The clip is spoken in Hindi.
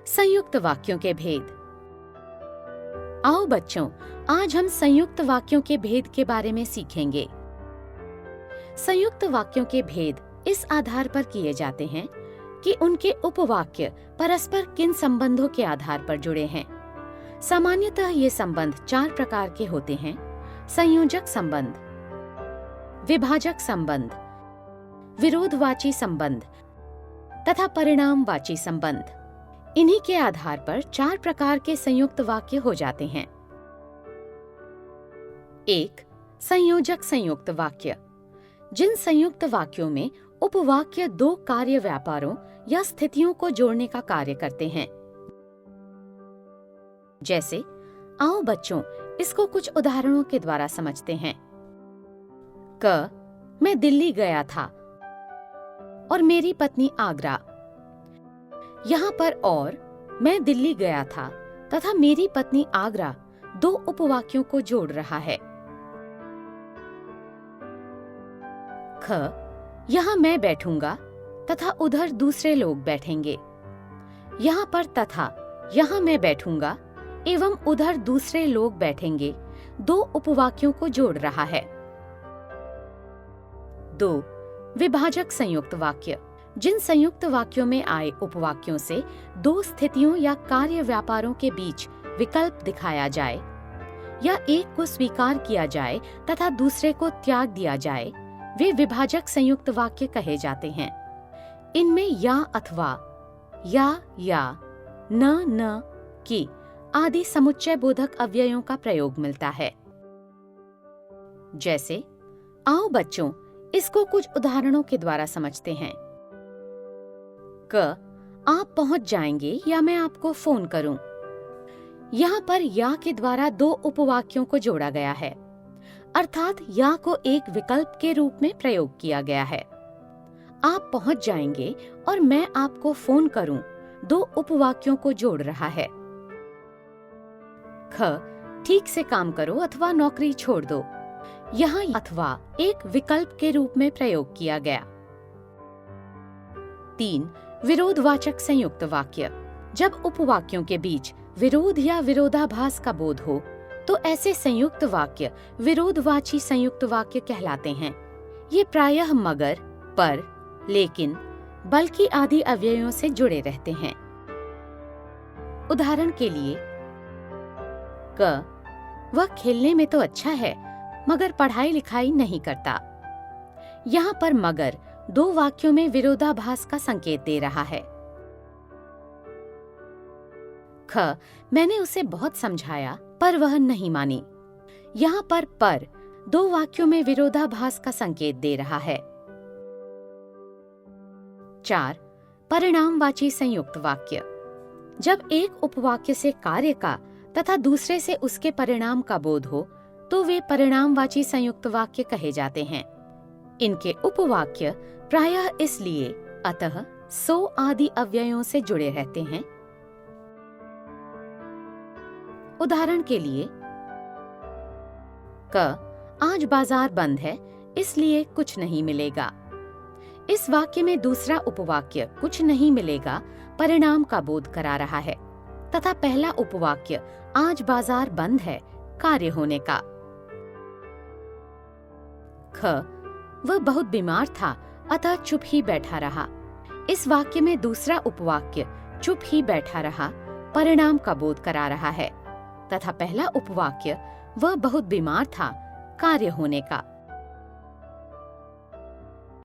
संयुक्त वाक्यों के भेद। आओ बच्चों, आज हम संयुक्त वाक्यों के भेद के बारे में सीखेंगे। संयुक्त वाक्यों के भेद इस आधार पर किए जाते हैं कि उनके उपवाक्य परस्पर किन संबंधों के आधार पर जुड़े हैं। सामान्यतः ये संबंध 4 प्रकार के होते हैं: संयोजक संबंध, विभाजक संबंध, विरोधवाची संबंध तथा परिणामवाची संबंध। इन्हीं के आधार पर 4 प्रकार के संयुक्त वाक्य हो जाते हैं। 1. संयोजक संयुक्त वाक्य। जिन संयुक्त वाक्यों में उपवाक्य 2 कार्य व्यापारों या स्थितियों को जोड़ने का कार्य करते हैं। जैसे, आओ बच्चों, इसको कुछ उदाहरणों के द्वारा समझते हैं। क. मैं दिल्ली गया था और मेरी पत्नी आगरा। यहाँ पर और मैं दिल्ली गया था तथा मेरी पत्नी आगरा 2 उपवाक्यों को जोड़ रहा है। ख. यहाँ मैं बैठूंगा तथा उधर दूसरे लोग बैठेंगे। यहाँ पर तथा यहाँ मैं बैठूंगा एवं उधर दूसरे लोग बैठेंगे 2 उपवाक्यों को जोड़ रहा है। 2. विभाजक संयुक्त वाक्य। जिन संयुक्त वाक्यों में आए उपवाक्यों से 2 स्थितियों या कार्य व्यापारों के बीच विकल्प दिखाया जाए या एक को स्वीकार किया जाए तथा दूसरे को त्याग दिया जाए, वे विभाजक संयुक्त वाक्य कहे जाते हैं। इनमें या अथवा, या, न, की आदि समुच्चय बोधक अव्ययों का प्रयोग मिलता है। जैसे, आओ बच्चों, इसको कुछ उदाहरणों के द्वारा समझते हैं। क. आप पहुंच जाएंगे या मैं आपको फोन करूं। यहाँ पर या के द्वारा 2 उपवाक्यों को जोड़ा गया है, अर्थात या को एक विकल्प के रूप में प्रयोग किया गया है। आप पहुंच जाएंगे और मैं आपको फोन करूं 2 उपवाक्यों को जोड़ रहा है। ख. ठीक से काम करो अथवा नौकरी छोड़ दो। यहाँ अथवा एक विकल्प के रूप में प्रयोग किया गया। 3. विरोधवाचक संयुक्त वाक्य। जब उपवाक्यों के बीच विरोध या विरोधाभास का बोध हो तो ऐसे संयुक्त वाक्य विरोधवाची संयुक्त वाक्य कहलाते हैं। ये प्रायः मगर, पर, लेकिन, बल्कि आदि अव्ययों से जुड़े रहते हैं। उदाहरण के लिए, क. वह खेलने में तो अच्छा है मगर पढ़ाई लिखाई नहीं करता। यहाँ पर मगर 2 वाक्यों में विरोधाभास का संकेत दे रहा है। ख. मैंने उसे बहुत समझाया पर वह नहीं मानी। यहाँ पर 2 वाक्यों में विरोधाभास का संकेत दे रहा है। 4. परिणामवाची संयुक्त वाक्य। जब एक उपवाक्य से कार्य का तथा दूसरे से उसके परिणाम का बोध हो तो वे परिणामवाची संयुक्त वाक्य कहे जाते हैं। इनके उपवाक्य प्रायः इसलिए, अतः, सो आदि अव्ययों से जुड़े रहते हैं। उदाहरण के लिए, क. आज बाजार बंद है इसलिए कुछ नहीं मिलेगा। इस वाक्य में दूसरा उपवाक्य कुछ नहीं मिलेगा परिणाम का बोध करा रहा है तथा पहला उपवाक्य आज बाजार बंद है कार्य होने का। ख. वह बहुत बीमार था अतः चुप ही बैठा रहा। इस वाक्य में दूसरा उपवाक्य चुप ही बैठा रहा परिणाम का बोध करा रहा है तथा पहला उपवाक्य वह बहुत बीमार था कार्य होने का।